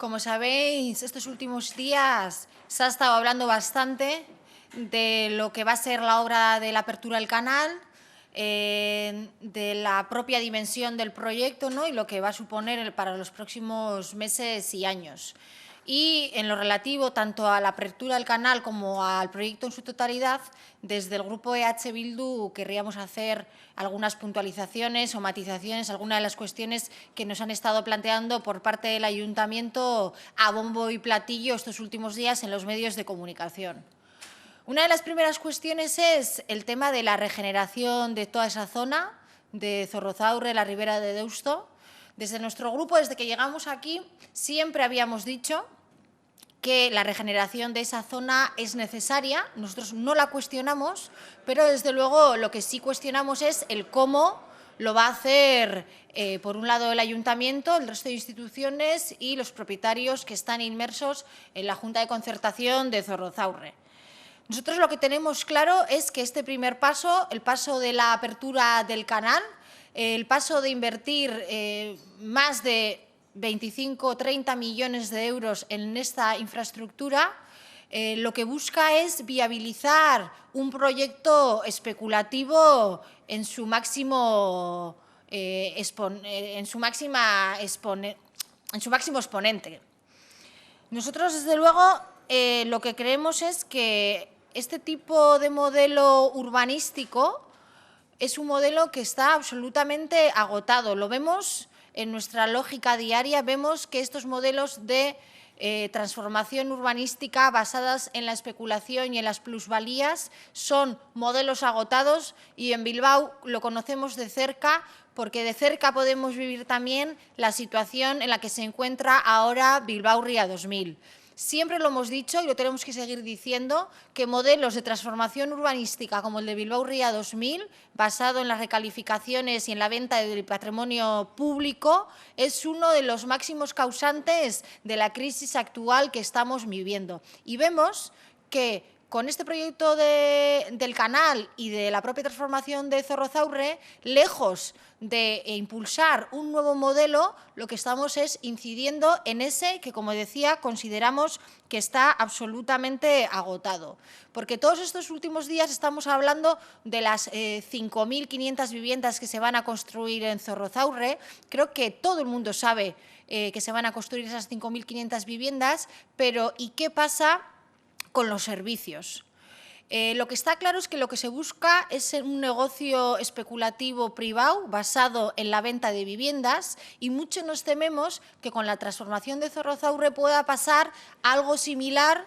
Como sabéis, estos últimos días se ha estado hablando bastante de lo que va a ser la obra de la apertura del canal, de la propia dimensión del proyecto, ¿no? Y lo que va a suponer para los próximos meses y años. Y en lo relativo tanto a la apertura del canal como al proyecto en su totalidad, desde el Grupo EH Bildu querríamos hacer algunas puntualizaciones o matizaciones, algunas de las cuestiones que nos han estado planteando por parte del Ayuntamiento a bombo y platillo estos últimos días en los medios de comunicación. Una de las primeras cuestiones es el tema de la regeneración de toda esa zona, de Zorrozaurre, la Ribera de Deusto. Desde nuestro grupo, desde que llegamos aquí, siempre habíamos dicho que la regeneración de esa zona es necesaria. Nosotros no la cuestionamos, pero desde luego lo que sí cuestionamos es el cómo lo va a hacer, por un lado, el Ayuntamiento, el resto de instituciones y los propietarios que están inmersos en la Junta de Concertación de Zorrozaurre. Nosotros lo que tenemos claro es que este primer paso, el paso de la apertura del canal, el paso de invertir más de 25 o 30 millones de euros en esta infraestructura, lo que busca es viabilizar un proyecto especulativo en su máximo exponente. Nosotros, desde luego, lo que creemos es que este tipo de modelo urbanístico es un modelo que está absolutamente agotado. Lo vemos en nuestra lógica diaria, vemos que estos modelos de transformación urbanística basadas en la especulación y en las plusvalías son modelos agotados y en Bilbao lo conocemos de cerca porque de cerca podemos vivir también la situación en la que se encuentra ahora Bilbao Ría 2000. Siempre lo hemos dicho y lo tenemos que seguir diciendo, que modelos de transformación urbanística como el de Bilbao Ría 2000, basado en las recalificaciones y en la venta del patrimonio público, es uno de los máximos causantes de la crisis actual que estamos viviendo. Y vemos que con este proyecto del canal y de la propia transformación de Zorrozaurre, lejos de impulsar un nuevo modelo, lo que estamos es incidiendo en ese que, como decía, consideramos que está absolutamente agotado. Porque todos estos últimos días estamos hablando de las 5.500 viviendas que se van a construir en Zorrozaurre. Creo que todo el mundo sabe que se van a construir esas 5.500 viviendas, pero ¿y qué pasa con los servicios? Lo que está claro es que lo que se busca es un negocio especulativo privado basado en la venta de viviendas y mucho nos tememos que con la transformación de Zorrozaurre pueda pasar algo similar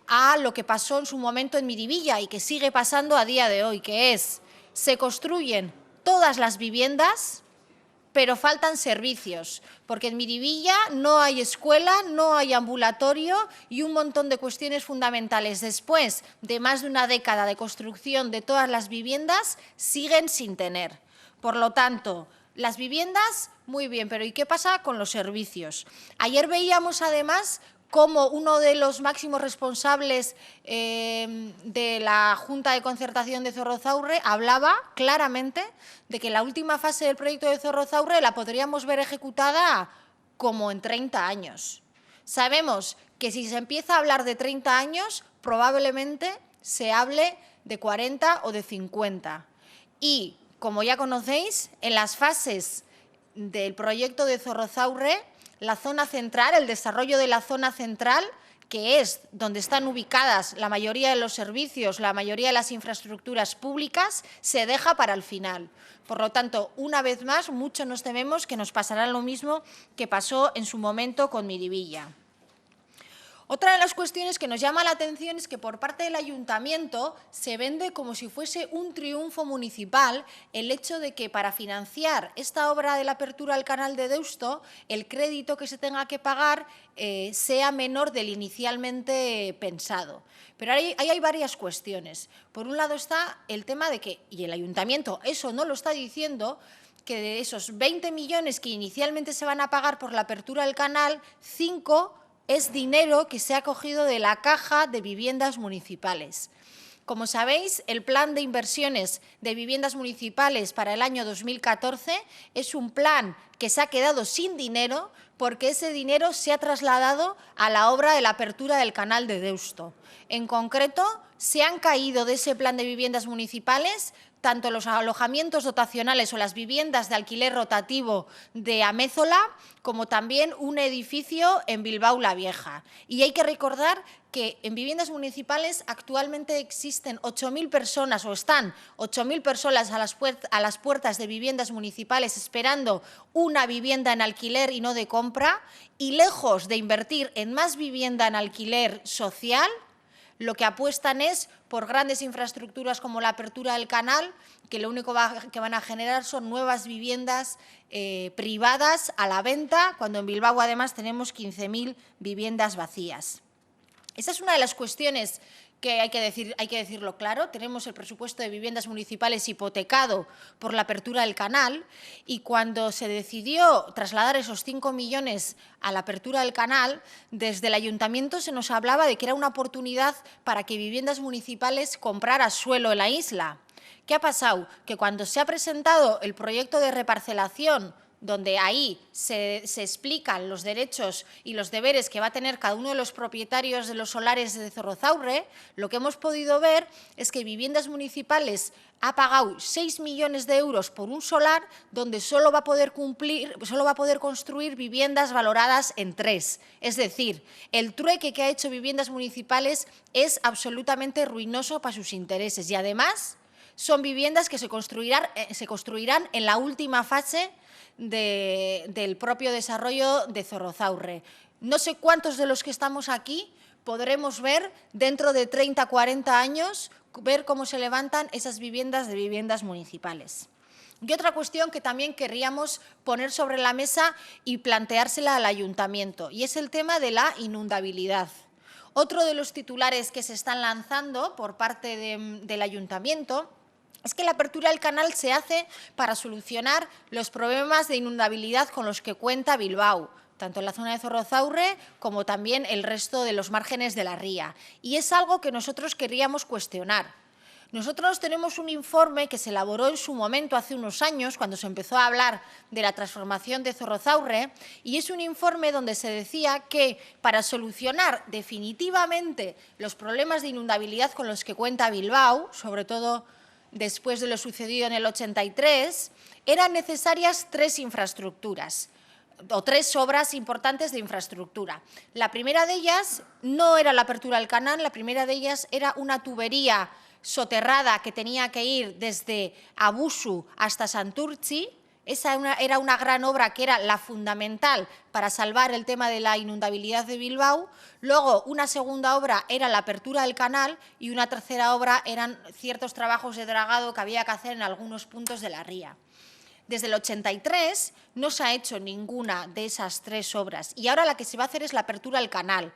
a lo que pasó en su momento en Miribilla y que sigue pasando a día de hoy, que es, se construyen todas las viviendas, pero faltan servicios, porque en Miribilla no hay escuela, no hay ambulatorio y un montón de cuestiones fundamentales después de más de una década de construcción de todas las viviendas siguen sin tener. Por lo tanto, las viviendas, muy bien, pero ¿y qué pasa con los servicios? Ayer veíamos además como uno de los máximos responsables de la Junta de Concertación de Zorrozaurre hablaba claramente de que la última fase del proyecto de Zorrozaurre la podríamos ver ejecutada como en 30 años. Sabemos que si se empieza a hablar de 30 años, probablemente se hable de 40 o de 50. Y, como ya conocéis, en las fases del proyecto de Zorrozaurre, la zona central, el desarrollo de la zona central, que es donde están ubicadas la mayoría de los servicios, la mayoría de las infraestructuras públicas, se deja para el final. Por lo tanto, una vez más, mucho nos tememos que nos pasará lo mismo que pasó en su momento con Miribilla. Otra de las cuestiones que nos llama la atención es que por parte del Ayuntamiento se vende como si fuese un triunfo municipal el hecho de que para financiar esta obra de la apertura al canal de Deusto el crédito que se tenga que pagar sea menor del inicialmente pensado. Pero ahí hay varias cuestiones. Por un lado está el tema de que, y el Ayuntamiento eso no lo está diciendo, que de esos 20 millones que inicialmente se van a pagar por la apertura del canal, 5 es dinero que se ha cogido de la caja de viviendas municipales. Como sabéis, el Plan de Inversiones de Viviendas Municipales para el año 2014 es un plan que se ha quedado sin dinero porque ese dinero se ha trasladado a la obra de la apertura del canal de Deusto. En concreto, se han caído de ese plan de viviendas municipales tanto los alojamientos dotacionales o las viviendas de alquiler rotativo de Amézola, como también un edificio en Bilbao la Vieja. Y hay que recordar que en viviendas municipales actualmente existen 8.000 personas o están 8.000 personas a las puertas de viviendas municipales esperando una vivienda en alquiler y no de compra, y lejos de invertir en más vivienda en alquiler social, lo que apuestan es por grandes infraestructuras como la apertura del canal, que lo único que van a generar son nuevas viviendas privadas a la venta, cuando en Bilbao además tenemos 15.000 viviendas vacías. Esa es una de las cuestiones que hay que decirlo claro. Tenemos el presupuesto de viviendas municipales hipotecado por la apertura del canal, y cuando se decidió trasladar esos 5 millones a la apertura del canal, desde el ayuntamiento se nos hablaba de que era una oportunidad para que viviendas municipales comprara suelo en la isla. ¿Qué ha pasado? Que cuando se ha presentado el proyecto de reparcelación, donde ahí se explican los derechos y los deberes que va a tener cada uno de los propietarios de los solares de Zorrozaurre, lo que hemos podido ver es que Viviendas Municipales ha pagado 6 millones de euros por un solar donde solo va a poder construir viviendas valoradas en 3. Es decir, el trueque que ha hecho Viviendas Municipales es absolutamente ruinoso para sus intereses, y además son viviendas que se construirán en la última fase del propio desarrollo de Zorrozaurre. No sé cuántos de los que estamos aquí podremos ver dentro de 30, 40 años, ver cómo se levantan esas viviendas de viviendas municipales. Y otra cuestión que también querríamos poner sobre la mesa y planteársela al ayuntamiento, y es el tema de la inundabilidad. Otro de los titulares que se están lanzando por parte del ayuntamiento es que la apertura del canal se hace para solucionar los problemas de inundabilidad con los que cuenta Bilbao, tanto en la zona de Zorrozaurre como también el resto de los márgenes de la ría. Y es algo que nosotros queríamos cuestionar. Nosotros tenemos un informe que se elaboró en su momento, hace unos años, cuando se empezó a hablar de la transformación de Zorrozaurre, y es un informe donde se decía que para solucionar definitivamente los problemas de inundabilidad con los que cuenta Bilbao, sobre todo después de lo sucedido en el 83, eran necesarias 3 infraestructuras o 3 obras importantes de infraestructura. La primera de ellas no era la apertura del canal, la primera de ellas era una tubería soterrada que tenía que ir desde Abusu hasta Santurtzi. Esa era una gran obra que era la fundamental para salvar el tema de la inundabilidad de Bilbao. Luego, una segunda obra era la apertura del canal y una tercera obra eran ciertos trabajos de dragado que había que hacer en algunos puntos de la ría. Desde el 83 no se ha hecho ninguna de esas 3 obras, y ahora la que se va a hacer es la apertura del canal,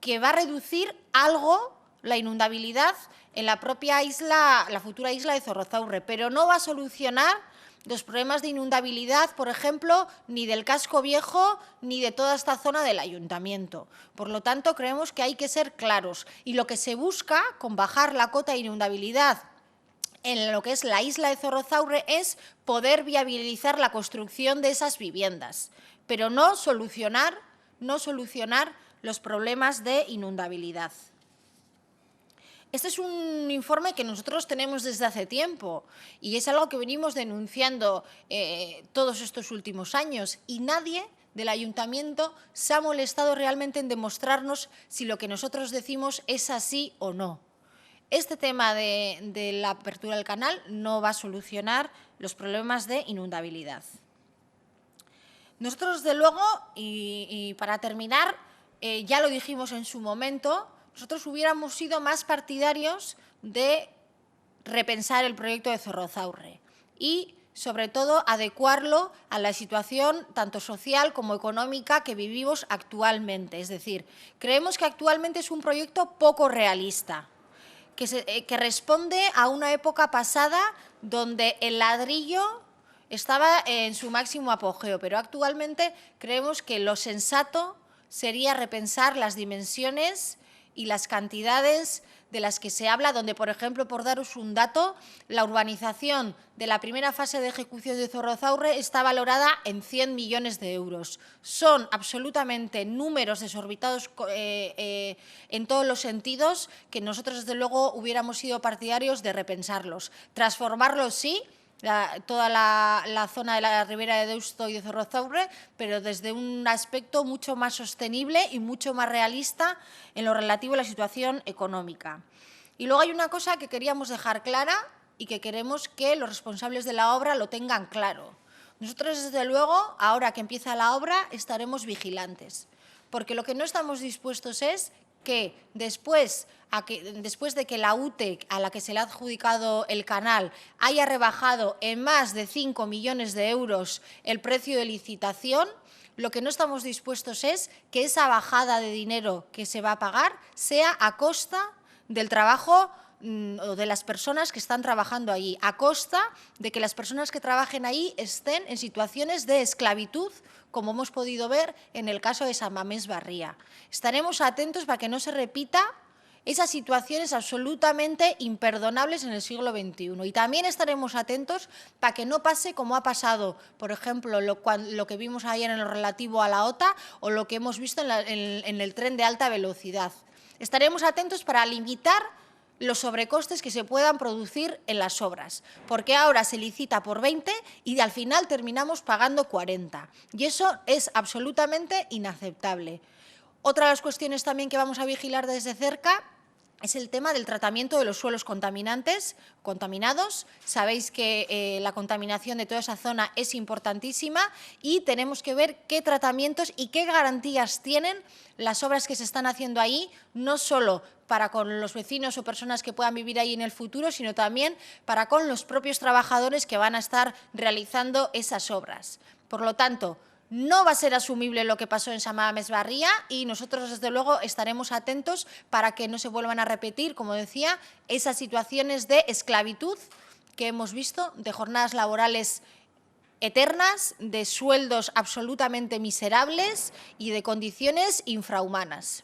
que va a reducir algo la inundabilidad en la propia isla, la futura isla de Zorrozaurre, pero no va a solucionar los problemas de inundabilidad, por ejemplo, ni del casco viejo ni de toda esta zona del ayuntamiento. Por lo tanto, creemos que hay que ser claros, y lo que se busca con bajar la cota de inundabilidad en lo que es la isla de Zorrozaurre es poder viabilizar la construcción de esas viviendas, pero no solucionar los problemas de inundabilidad. Este es un informe que nosotros tenemos desde hace tiempo y es algo que venimos denunciando todos estos últimos años, y nadie del ayuntamiento se ha molestado realmente en demostrarnos si lo que nosotros decimos es así o no. Este tema de la apertura del canal no va a solucionar los problemas de inundabilidad. Nosotros, desde luego, y para terminar, ya lo dijimos en su momento, nosotros hubiéramos sido más partidarios de repensar el proyecto de Zorrozaurre y, sobre todo, adecuarlo a la situación tanto social como económica que vivimos actualmente. Es decir, creemos que actualmente es un proyecto poco realista, que responde a una época pasada donde el ladrillo estaba en su máximo apogeo, pero actualmente creemos que lo sensato sería repensar las dimensiones y las cantidades de las que se habla, donde, por ejemplo, por daros un dato, la urbanización de la primera fase de ejecución de Zorrozaurre está valorada en 100 millones de euros. Son absolutamente números desorbitados en todos los sentidos que nosotros, desde luego, hubiéramos sido partidarios de repensarlos. Transformarlos, sí, toda la zona de la Ribera de Deusto y de Zorrozaurre, pero desde un aspecto mucho más sostenible y mucho más realista en lo relativo a la situación económica. Y luego hay una cosa que queríamos dejar clara y que queremos que los responsables de la obra lo tengan claro. Nosotros, desde luego, ahora que empieza la obra, estaremos vigilantes, porque lo que no estamos dispuestos es que después de que la UTE, a la que se le ha adjudicado el canal, haya rebajado en más de 5 millones de euros el precio de licitación, lo que no estamos dispuestos es que esa bajada de dinero que se va a pagar sea a costa del trabajo o de las personas que están trabajando allí, a costa de que las personas que trabajen ahí estén en situaciones de esclavitud, como hemos podido ver en el caso de San Mamés Barría. Estaremos atentos para que no se repita esas situaciones absolutamente imperdonables en el siglo XXI. Y también estaremos atentos para que no pase como ha pasado, por ejemplo, lo que vimos ayer en lo relativo a la OTA o lo que hemos visto en el tren de alta velocidad. Estaremos atentos para limitar los sobrecostes que se puedan producir en las obras, porque ahora se licita por 20 y al final terminamos pagando 40. Y eso es absolutamente inaceptable. Otra de las cuestiones también que vamos a vigilar desde cerca es el tema del tratamiento de los suelos contaminados. Sabéis que la contaminación de toda esa zona es importantísima y tenemos que ver qué tratamientos y qué garantías tienen las obras que se están haciendo ahí, no solo para con los vecinos o personas que puedan vivir ahí en el futuro, sino también para con los propios trabajadores que van a estar realizando esas obras. Por lo tanto, no va a ser asumible lo que pasó en San Mamés Barría y nosotros, desde luego, estaremos atentos para que no se vuelvan a repetir, como decía, esas situaciones de esclavitud que hemos visto, de jornadas laborales eternas, de sueldos absolutamente miserables y de condiciones infrahumanas.